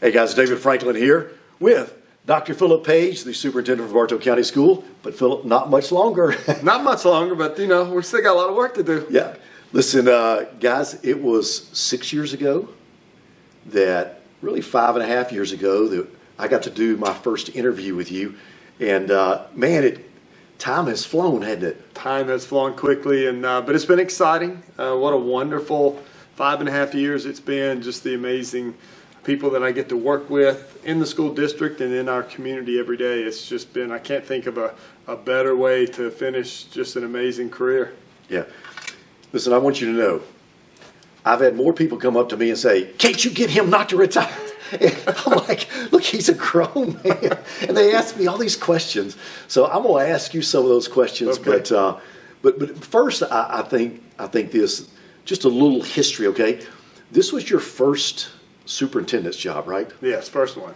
Hey guys, David Franklin here with Dr. Phillip Page, the superintendent of Bartow County School. But Phillip, not much longer. Not much longer, but we still got a lot of work to do. Yeah. Listen, guys, it was 6 years ago that, really 5.5 years ago, that I got to do my first interview with you. And man, time has flown, hasn't it? Time has flown quickly, but it's been exciting. What a wonderful 5.5 years it's been. Just the amazing people that I get to work with in the school district and in our community every day. It's just been, I can't think of a better way to finish just an amazing career. Yeah. Listen, I want you to know, I've had more people come up to me and say, "Can't you get him not to retire?" And I'm like, look, he's a grown man. And they ask me all these questions. So I'm going to ask you some of those questions. Okay. But first, I think this, just a little history, okay? This was your first superintendent's job, right? Yes, first one.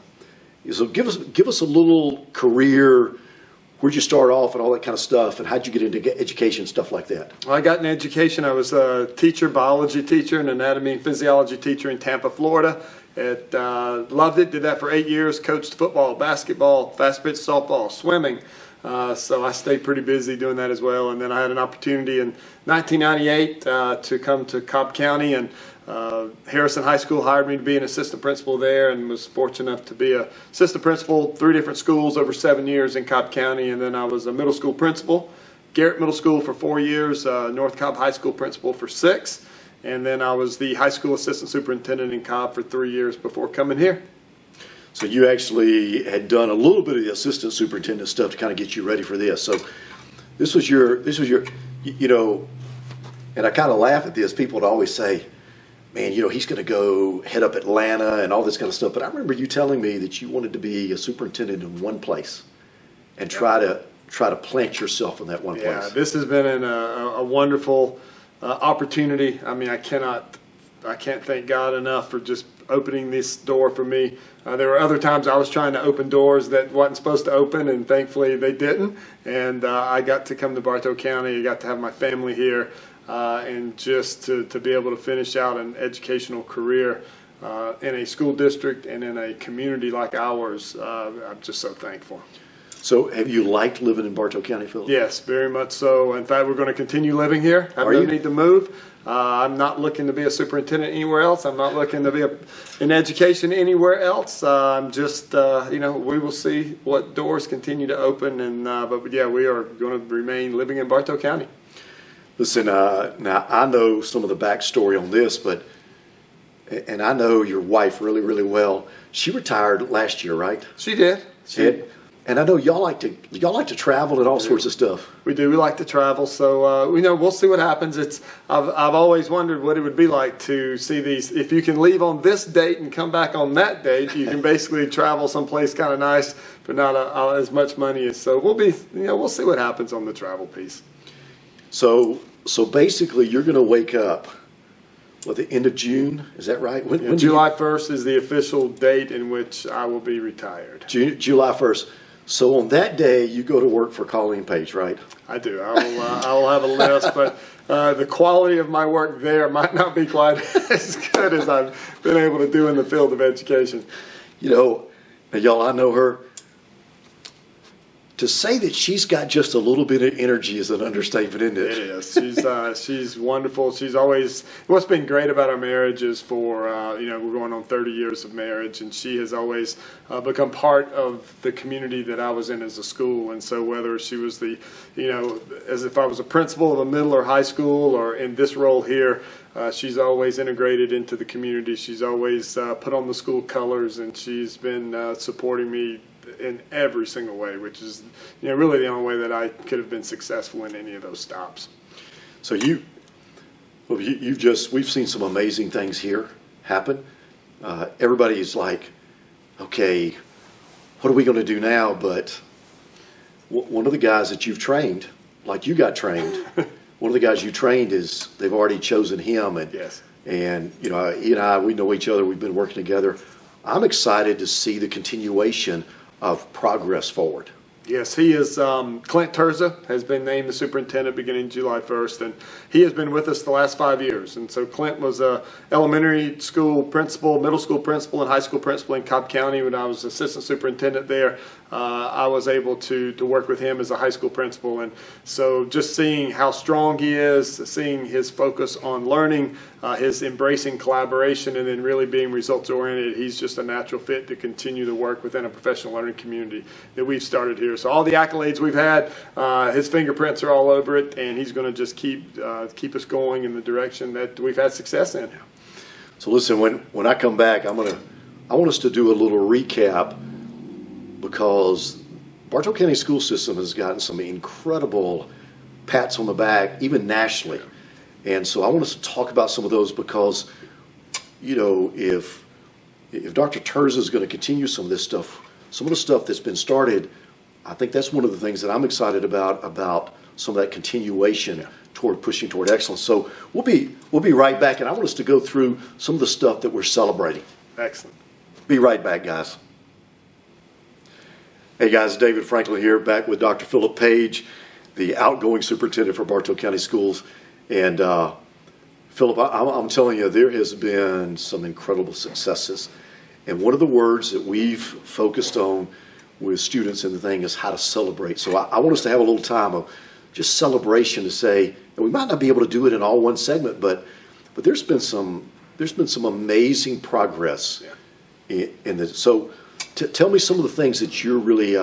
So give us a little career. Where'd you start off and all that kind of stuff, and how'd you get into education, stuff like that? Well, I got in education. I was a teacher, biology teacher, and anatomy and physiology teacher in Tampa, Florida. Loved it, did that for 8 years, coached football, basketball, fast pitch softball, swimming. So I stayed pretty busy doing that as well. And then I had an opportunity in 1998 to come to Cobb County, and Harrison High School hired me to be an assistant principal there, and was fortunate enough to be an assistant principal, 3 different schools over 7 years in Cobb County. And then I was a middle school principal, Garrett Middle School for 4 years, North Cobb High School principal for 6. And then I was the high school assistant superintendent in Cobb for 3 years before coming here. So you actually had done a little bit of the assistant superintendent stuff to kind of get you ready for this. So this was your, you know, and I kind of laugh at this. People would always say, man, you know, he's going to go head up Atlanta and all this kind of stuff. But I remember you telling me that you wanted to be a superintendent in one place and try to plant yourself in that one place. Yeah, this has been a wonderful opportunity. I mean, I can't thank God enough for just opening this door for me. There were other times I was trying to open doors that wasn't supposed to open, and thankfully they didn't. And I got to come to Bartow County. I got to have my family here, and just to be able to finish out an educational career in a school district and in a community like ours. I'm just so thankful. So have you liked living in Bartow County, Phillip? Yes, very much so. In fact, we're going to continue living here. I don't need to move. I'm not looking to be a superintendent anywhere else. I'm not looking to be in education anywhere else. I'm just, we will see what doors continue to open. But yeah, we are going to remain living in Bartow County. Listen, now I know some of the backstory on this, and I know your wife really, really well. She retired last year, right? She did. And I know y'all like to travel and all sorts of stuff. We do. We like to travel, so we'll see what happens. I've always wondered what it would be like to see these. If you can leave on this date and come back on that date, you can basically travel someplace kind of nice for not as much money. So we'll see what happens on the travel piece. So basically, you're going to wake up at the end of June. Is that right? When July 1st is the official date in which I will be retired. July 1st. So on that day, you go to work for Colleen Page, right? I do. I will have a list, but the quality of my work there might not be quite as good as I've been able to do in the field of education. You know, y'all, I know her. To say that she's got just a little bit of energy is an understatement, isn't it? It is. She's wonderful. She's always. What's been great about our marriage is we're going on 30 years of marriage, and she has always become part of the community that I was in as a school. And so whether she was as if I was a principal of a middle or high school, or in this role here, she's always integrated into the community. She's always put on the school colors, and she's been supporting me in every single way, which is really the only way that I could have been successful in any of those stops. So we've seen some amazing things here happen. Everybody's like, okay, what are we going to do now? But one of the guys that you've trained, like you got trained, one of the guys you trained they've already chosen him, and yes. And he and I, we know each other. We've been working together. I'm excited to see the continuation of progress forward. Yes, he is. Clint Terza has been named the superintendent beginning July 1st, and he has been with us the last 5 years. And so Clint was a elementary school principal, middle school principal, and high school principal in Cobb County. When I was assistant superintendent there, I was able to work with him as a high school principal. And so just seeing how strong he is, seeing his focus on learning, his embracing collaboration, and then really being results oriented, he's just a natural fit to continue to work within a professional learning community that we've started here. So all the accolades we've had, his fingerprints are all over it, and he's going to just keep us going in the direction that we've had success in. So listen, when I come back, I want us to do a little recap, because Bartow County school system has gotten some incredible pats on the back, even nationally. And so I want us to talk about some of those, because, you know, if Dr. Terza is going to continue some of this stuff, some of the stuff that's been started, I think that's one of the things that I'm excited about some of that continuation toward pushing toward excellence. So we'll be right back, and I want us to go through some of the stuff that we're celebrating. Excellent. Be right back, guys. Hey guys, David Franklin here, back with Dr. Phillip Page, the outgoing superintendent for Bartow County Schools. And Phillip, I'm telling you, there has been some incredible successes. And one of the words that we've focused on with students in the thing is how to celebrate. So I want us to have a little time of just celebration to say, and we might not be able to do it in all one segment, but there's been some amazing progress in this. So tell me some of the things that you're really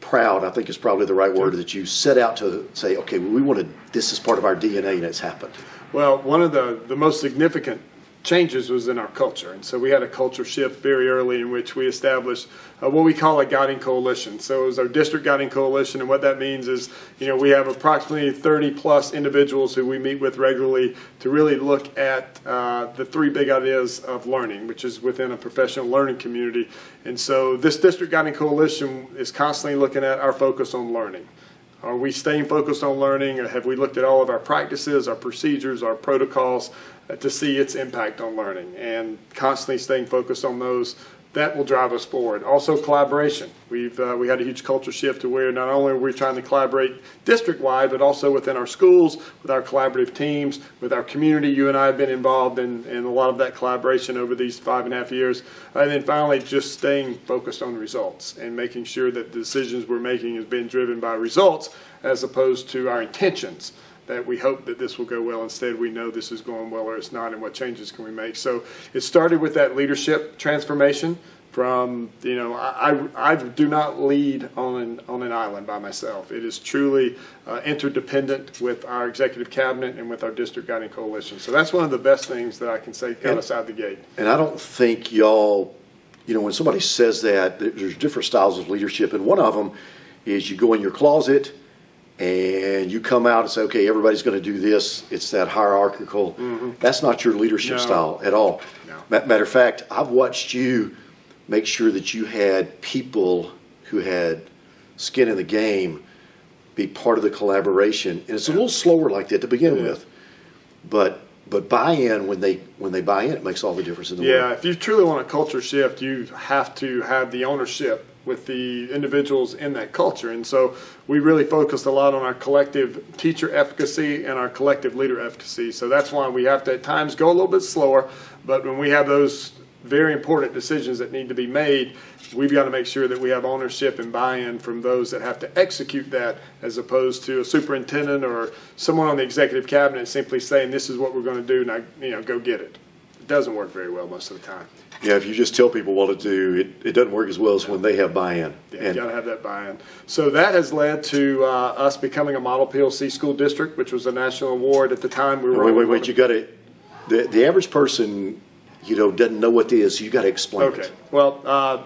proud, I think is probably the right word, that you set out to say, okay, this is part of our DNA and it's happened. Well, one of the most significant changes was in our culture. And so we had a culture shift very early, in which we established what we call a guiding coalition. So it was our district guiding coalition, and what that means is, you know, we have approximately 30 plus individuals who we meet with regularly to really look at the three big ideas of learning, which is within a professional learning community. And so this district guiding coalition is constantly looking at our focus on learning. Are we staying focused on learning, or have we looked at all of our practices, our procedures, our protocols to see its impact on learning, and constantly staying focused on those? That will drive us forward. Also, collaboration. We had a huge culture shift to where not only are we trying to collaborate district-wide, but also within our schools, with our collaborative teams, with our community. You and I have been involved in a lot of that collaboration over these 5.5 years. And then finally, just staying focused on results and making sure that the decisions we're making is being driven by results as opposed to our intentions, that we hope that this will go well. Instead, we know this is going well or it's not, and what changes can we make. So it started with that leadership transformation from, you know, I do not lead on an island by myself. It is truly interdependent with our executive cabinet and with our district guiding coalition. So that's one of the best things that I can say got us out the gate. And I don't think y'all, you know, when somebody says that, there's different styles of leadership, and one of them is you go in your closet and you come out and say, okay, everybody's going to do this. It's that hierarchical. Mm-hmm. That's not your leadership style at all. No. Matter of fact, I've watched you make sure that you had people who had skin in the game be part of the collaboration. And it's a little slower like that to begin with. But buy-in, when they buy in, it makes all the difference in the world. Yeah, if you truly want a culture shift, you have to have the ownership with the individuals in that culture. And so we really focused a lot on our collective teacher efficacy and our collective leader efficacy. So that's why we have to at times go a little bit slower, but when we have those very important decisions that need to be made, we've got to make sure that we have ownership and buy-in from those that have to execute that, as opposed to a superintendent or someone on the executive cabinet simply saying, this is what we're going to do, now, you know, go get it. It doesn't work very well most of the time. Yeah, if you just tell people what to do, it doesn't work as well as when they have buy-in. Yeah, you got to have that buy-in. So that has led to us becoming a model PLC school district, which was a national award at the time. We were wait, you got to, the average person, you know, doesn't know what it is, so you got to explain it. Okay, well,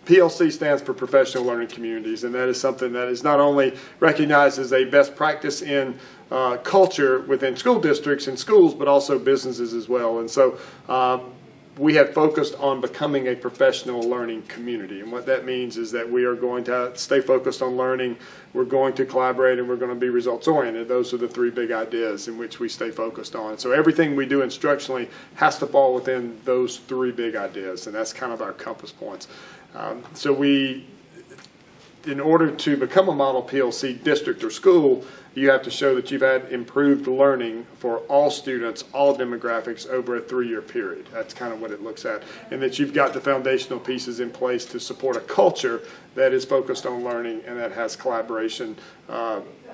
PLC stands for Professional Learning Communities, and that is something that is not only recognized as a best practice in culture within school districts and schools, but also businesses as well. And so we have focused on becoming a professional learning community. And what that means is that we are going to stay focused on learning, we're going to collaborate, and we're going to be results oriented. Those are the three big ideas in which we stay focused on. So everything we do instructionally has to fall within those three big ideas, and that's kind of our compass points. So in order to become a model PLC district or school, you have to show that you've had improved learning for all students, all demographics over a 3-year period. That's kind of what it looks at. And that you've got the foundational pieces in place to support a culture that is focused on learning and that has collaboration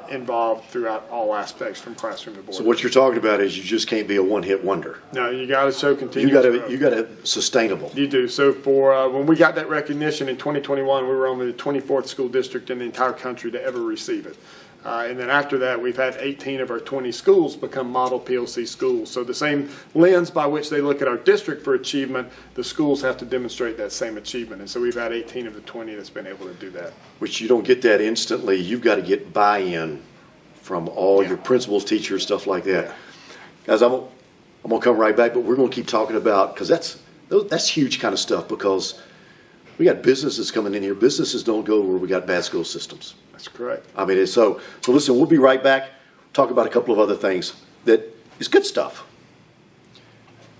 involved throughout all aspects from classroom to board. So what you're talking about is you just can't be a one-hit wonder. No, you got to show continuous growth. You got to sustainable. You do. So for when we got that recognition in 2021, we were only the 24th school district in the entire country to ever receive it. And then after that, we've had 18 of our 20 schools become model PLC schools. So the same lens by which they look at our district for achievement, the schools have to demonstrate that same achievement. And so we've had 18 of the 20 that's been able to do that. Which you don't get that instantly. You've got to get buy-in from all your principals, teachers, stuff like that. Guys, I'm going to come right back, but we're going to keep talking about, because that's huge kind of stuff, because we got businesses coming in here. Businesses don't go where we got bad school systems. That's correct. I mean, so listen, we'll be right back. Talk about a couple of other things that is good stuff.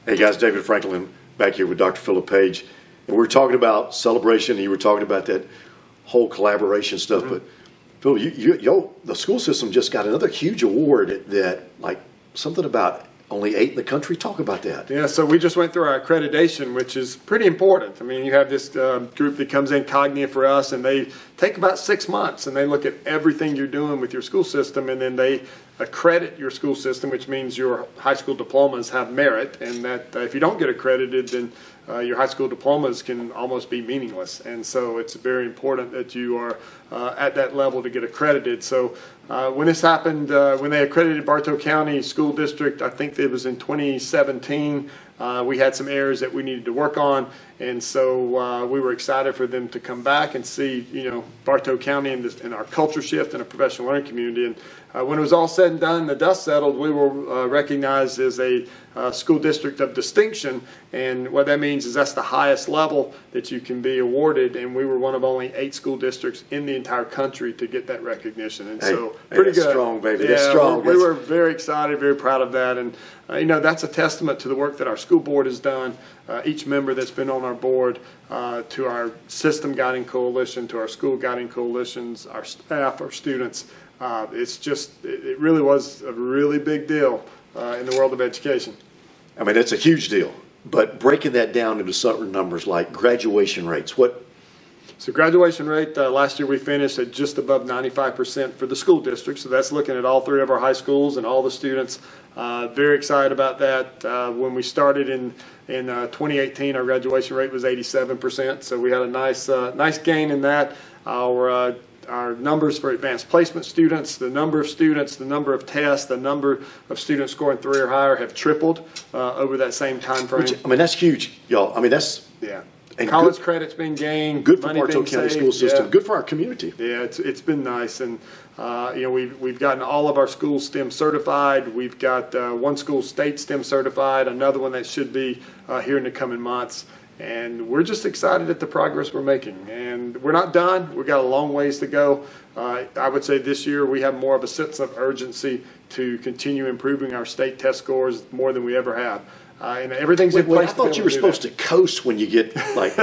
Hey guys, David Franklin back here with Dr. Phillip Page, and we're talking about celebration, and you were talking about that whole collaboration stuff. But Phil, the school system just got another huge award that, like, something about only 8 in the country. Talk about that. Yeah, so we just went through our accreditation, which is pretty important. I mean, you have this group that comes in, Cognia for us, and they take about 6 months, and they look at everything you're doing with your school system, and then they accredit your school system, which means your high school diplomas have merit, and that if you don't get accredited, then your high school diplomas can almost be meaningless. And so it's very important that you are at that level to get accredited. So when this happened, when they accredited Bartow County School District, I think it was in 2017, we had some areas that we needed to work on, and so we were excited for them to come back and see, Bartow County and our culture shift in a professional learning community. And when it was all said and done, the dust settled, we were recognized as a school district of distinction, and what that means is that's the highest level that you can be awarded, and we were one of only 8 school districts in the entire country to get that recognition. And so pretty good. Strong, baby. Yeah, that's strong. We were very excited, very proud of that, and that's a testament to the work that our school board has done, each member that's been on our board, to our system guiding coalition, to our school guiding coalitions, our staff, our students. It really was a really big deal in the world of education. I mean, it's a huge deal, but breaking that down into certain numbers like graduation rates, So graduation rate, last year we finished at just above 95% for the school district. So that's looking at all 3 of our high schools and all the students. Very excited about that. When we started in 2018, our graduation rate was 87%. So we had a nice gain in that. Our numbers for advanced placement students, the number of students, the number of tests, the number of students scoring 3 or higher have tripled over that same time frame. That's huge, y'all. I mean, that's and college credits being gained, good for Bartow County school system, good for our community. Yeah, it's been nice, and we've gotten all of our schools STEM certified. We've got one school state STEM certified, another one that should be here in the coming months. And we're just excited at the progress we're making. And we're not done. We've got a long ways to go. I would say this year we have more of a sense of urgency to continue improving our state test scores more than we ever have. And everything's in place. I thought you were supposed to coast when you get like.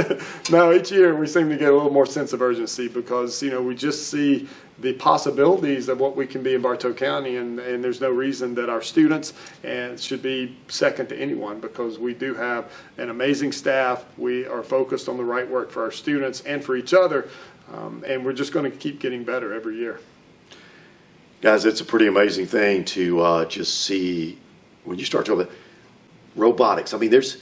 No, each year we seem to get a little more sense of urgency because, we just see the possibilities of what we can be in Bartow County, and there's no reason that our students should be second to anyone because we do have an amazing staff. We are focused on the right work for our students and for each other, and we're just going to keep getting better every year. Guys, it's a pretty amazing thing to just see when you start talking about robotics. I mean, there's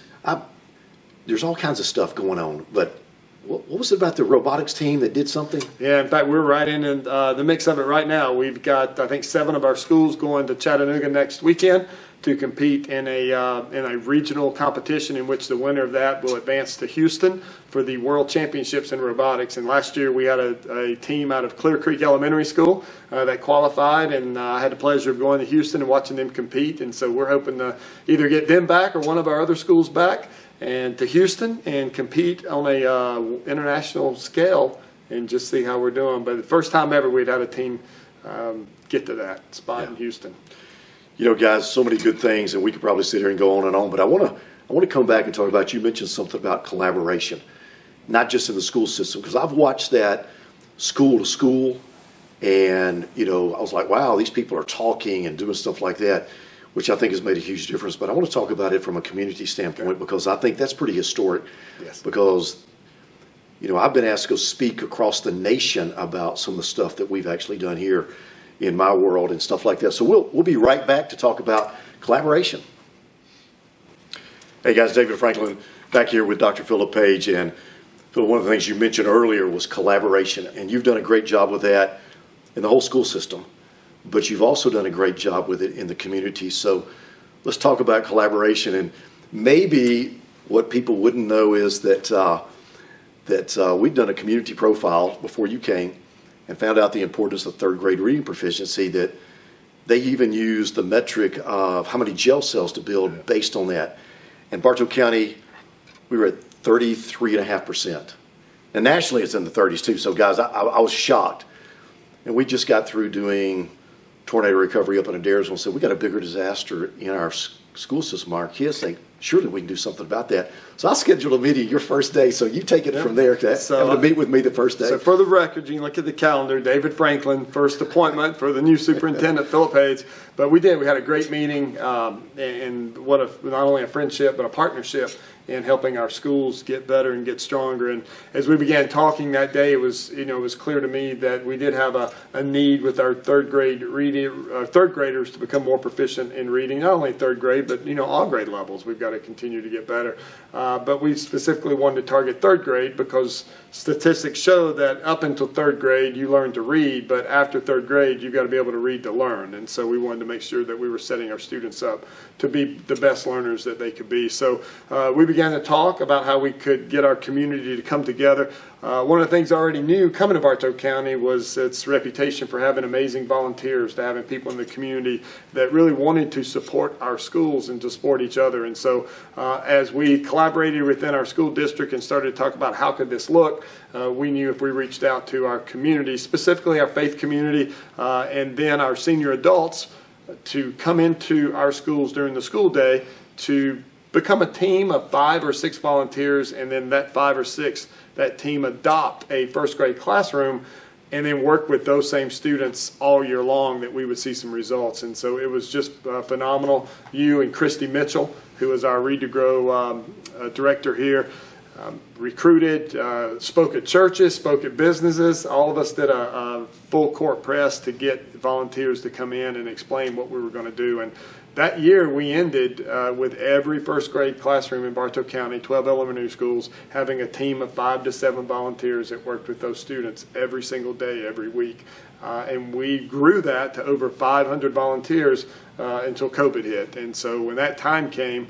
all kinds of stuff going on, but what was it about the robotics team that did something? Yeah, in fact, we're right in the mix of it right now. We've got, I think, 7 of our schools going to Chattanooga next weekend to compete in a regional competition in which the winner of that will advance to Houston for the World Championships in robotics. And last year we had a team out of Clear Creek Elementary School that qualified, and I had the pleasure of going to Houston and watching them compete. And so we're hoping to either get them back or one of our other schools back and to Houston and compete on a international scale and just see how we're doing. But the first time ever we'd had a team get to that spot in Houston. Guys, so many good things, and we could probably sit here and go on, but I want to come back and talk about, you mentioned something about collaboration, not just in the school system, because I've watched that school to school. And, you know, I was like, wow, these people are talking and doing stuff like that, which I think has made a huge difference. But I want to talk about it from a community standpoint because I think that's pretty historic. Yes. Because, you know, I've been asked to go speak across the nation about some of the stuff that we've actually done here in my world and stuff like that. So we'll be right back to talk about collaboration. Hey guys, David Franklin back here with Dr. Phillip Page. And Phil, one of the things you mentioned earlier was collaboration. And you've done a great job with that in the whole school system, but you've also done a great job with it in the community. So let's talk about collaboration. And maybe what people wouldn't know is that we've done a community profile before you came and found out the importance of third grade reading proficiency, that they even use the metric of how many jail cells to build based on that. In Bartow County, we were at 33.5%. And nationally, it's in the 30s too. So guys, I was shocked. And we just got through doing tornado recovery up in Adairsville and said, we got a bigger disaster in our school system. Our kids think, surely we can do something about that. So I scheduled a meeting your first day, so you take it from there. Having to meet with me the first day. So for the record, you can look at the calendar, David Franklin, first appointment for the new superintendent, Phillip Page. But we had a great meeting, and not only a friendship, but a partnership in helping our schools get better and get stronger. And as we began talking that day, it was clear to me that we did have a need with our third graders to become more proficient in reading. Not only third grade, but all grade levels. We've got to continue to get better. But we specifically wanted to target third grade because statistics show that up until third grade you learn to read, but after third grade you've got to be able to read to learn. And so we wanted to make sure that we were setting our students up to be the best learners that they could be. So we began to talk about how we could get our community to come together. One of the things I already knew coming to Bartow County was its reputation for having amazing volunteers, to having people in the community that really wanted to support our schools and to support each other. And so as we collaborated within our school district and started to talk about how could this look, we knew if we reached out to our community, specifically our faith community, and then our senior adults, to come into our schools during the school day to become a team of 5 or 6 volunteers, and then that 5 or 6, that team adopt a first grade classroom and then work with those same students all year long, that we would see some results. And so it was just phenomenal. You and Christy Mitchell, who is our Read to Grow director here, recruited, spoke at churches, spoke at businesses. All of us did a full court press to get volunteers to come in and explain what we were going to do. And that year we ended with every first grade classroom in Bartow County, 12 elementary schools, having a team of 5 to 7 volunteers that worked with those students every single day, every week. And we grew that to over 500 volunteers until COVID hit. And so when that time came,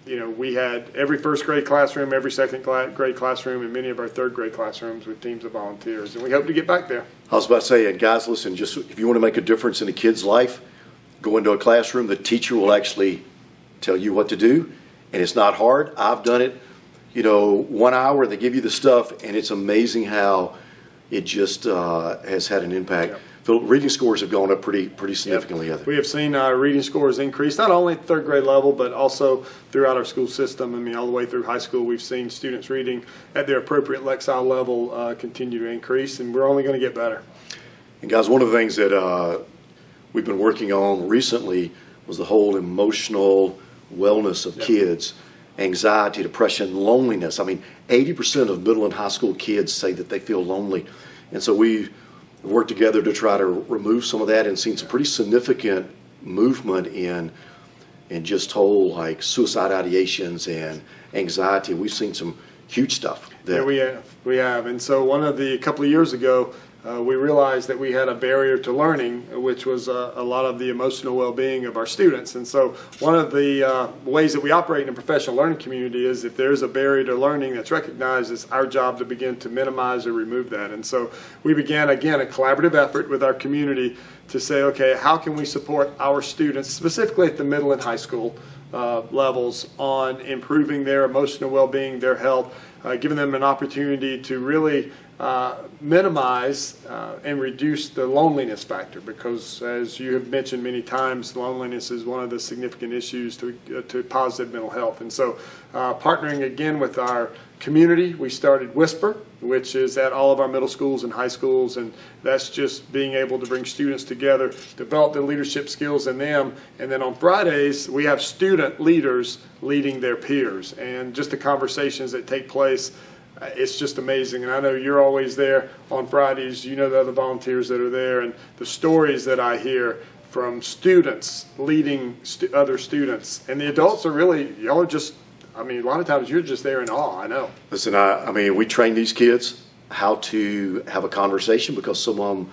we had every first grade classroom, every second grade classroom, and many of our third grade classrooms with teams of volunteers. And we hope to get back there. I was about to say, and guys, listen, just if you want to make a difference in a kid's life, go into a classroom. The teacher will actually tell you what to do, and it's not hard. I've done it, 1 hour, they give you the stuff, and it's amazing how it just has had an impact. Yep. Phil, reading scores have gone up pretty significantly. Yep. We have seen our reading scores increase, not only at third grade level, but also throughout our school system. I mean, all the way through high school, we've seen students reading at their appropriate Lexile level continue to increase, and we're only going to get better. And guys, one of the things that we've been working on recently was the whole emotional wellness of kids, anxiety, depression, loneliness. I mean, 80% of middle and high school kids say that they feel lonely. And so we worked together to try to remove some of that, and seen some pretty significant movement in just whole like suicide ideations and anxiety. We've seen some huge stuff there. Yeah, we have. And so a couple of years ago, we realized that we had a barrier to learning, which was a lot of the emotional well-being of our students. And so one of the ways that we operate in a professional learning community is if there's a barrier to learning that's recognized, it's our job to begin to minimize or remove that. And so we began, again, a collaborative effort with our community to say, okay, how can we support our students, specifically at the middle and high school levels, on improving their emotional well-being, their health, giving them an opportunity to really minimize and reduce the loneliness factor, because as you have mentioned many times, loneliness is one of the significant issues to positive mental health. And so partnering again with our community, we started Whisper, which is at all of our middle schools and high schools, and that's just being able to bring students together, develop the leadership skills in them, and then on Fridays, we have student leaders leading their peers, and just the conversations that take place, it's just amazing. And I know you're always there on Fridays, you know the other volunteers that are there, and the stories that I hear from students leading other students, and the adults are really, y'all are just, I mean, a lot of times you're just there in awe, I know. Listen, I mean, we train these kids how to have a conversation because some of them,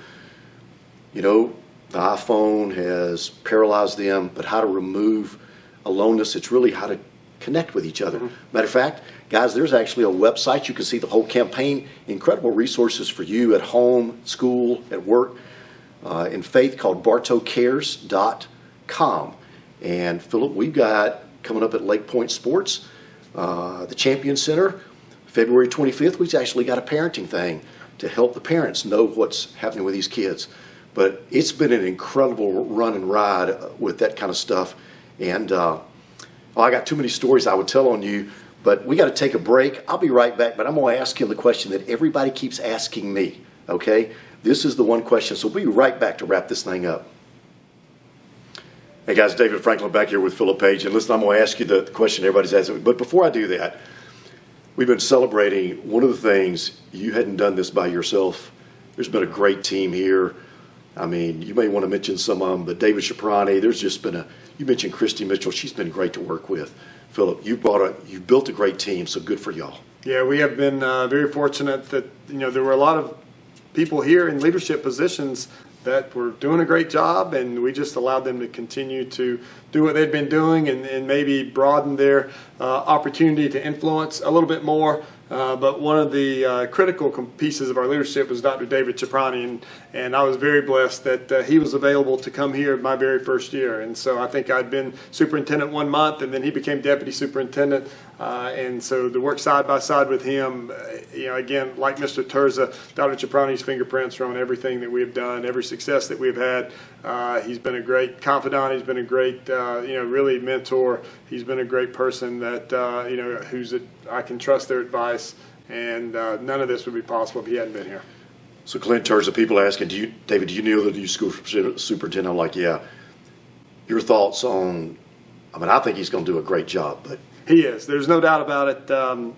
you know, the iPhone has paralyzed them, but how to remove aloneness, it's really how to connect with each other. Matter of fact, guys, there's actually a website. You can see the whole campaign, incredible resources for you at home, school, at work, in faith called bartowcares.com. And Phillip, we've got coming up at Lake Point Sports, the Champion Center, February 25th, we've actually got a parenting thing to help the parents know what's happening with these kids. But it's been an incredible run and ride with that kind of stuff. And I got too many stories I would tell on you, but we got to take a break. I'll be right back, but I'm going to ask you the question that everybody keeps asking me, okay? This is the one question, so we'll be right back to wrap this thing up. Hey guys, David Franklin back here with Phillip Page, and listen, I'm going to ask you the question everybody's asking, but before I do that, we've been celebrating one of the things, you hadn't done this by yourself. There's been a great team here. I mean, you may want to mention some of them, but David Shaprani, there's just been you mentioned Christy Mitchell, she's been great to work with. Phillip, you built a great team, so good for y'all. Yeah, we have been very fortunate that, you know, there were a lot of people here in leadership positions that were doing a great job, and we just allowed them to continue to do what they'd been doing and maybe broaden their opportunity to influence a little bit more. But one of the critical pieces of our leadership was Dr. David Shaprani, and I was very blessed that he was available to come here my very first year. And so I think I'd been superintendent 1 month, and then he became deputy superintendent. And so to work side by side with him, you know, again, like Mr. Terza, Dr. Shaprani's fingerprints are on everything that we have done, every success that we've had. He's been a great confidant. He's been a great, you know, really mentor. He's been a great person that, you know, I can trust their advice. And none of this would be possible if he hadn't been here. So Clint Terza, people asking, David, do you know the new school superintendent? I'm like, yeah. Your thoughts on, I mean, I think he's going to do a great job, but. He is. There's no doubt about it.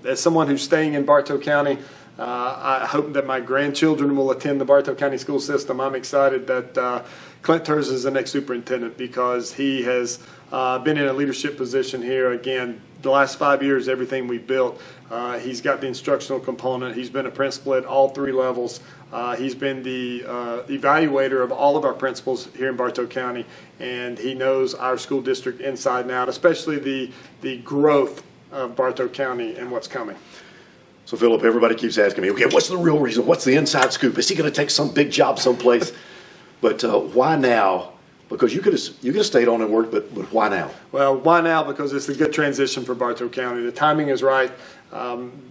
As someone who's staying in Bartow County, I hope that my grandchildren will attend the Bartow County school system. I'm excited that Clint Terza is the next superintendent because he has been in a leadership position here. Again, the last 5 years, everything we built, he's got the instructional component. He's been a principal at all 3 levels. He's been the evaluator of all of our principals here in Bartow County, and he knows our school district inside and out, especially the growth of Bartow County and what's coming. So, Phillip, everybody keeps asking me, okay, what's the real reason? What's the inside scoop? Is he going to take some big job someplace? But why now? Because you could have stayed on and worked, but why now? Well, why now? Because it's a good transition for Bartow County. The timing is right.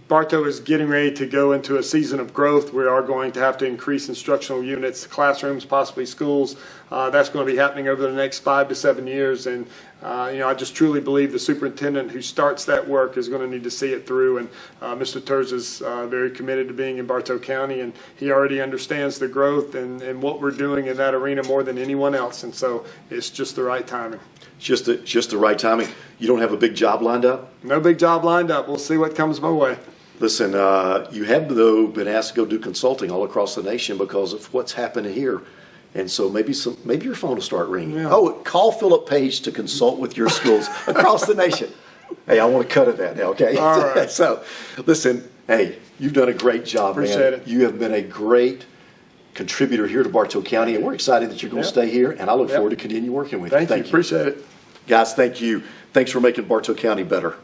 Bartow is getting ready to go into a season of growth. We are going to have to increase instructional units, classrooms, possibly schools. That's going to be happening over the next 5 to 7 years. And, you know, I just truly believe the superintendent who starts that work is going to need to see it through. And Mr. Terza is very committed to being in Bartow County, and he already understands the growth and what we're doing in that arena more than anyone else. And so it's just the right timing. Just the right timing. You don't have a big job lined up? No big job lined up. We'll see what comes my way. Listen, you have, though, been asked to go do consulting all across the nation because of what's happening here. And so maybe your phone will start ringing. Yeah. Oh, call Phillip Page to consult with your schools across the nation. Hey, I want to cut at that now, okay? All right. So, listen, hey, you've done a great job, man. Appreciate it. You have been a great contributor here to Bartow County, and we're excited that you're going to stay here, and I look forward to continue working with you. Thank you. Appreciate it. Guys, thank you. Thanks for making Bartow County better.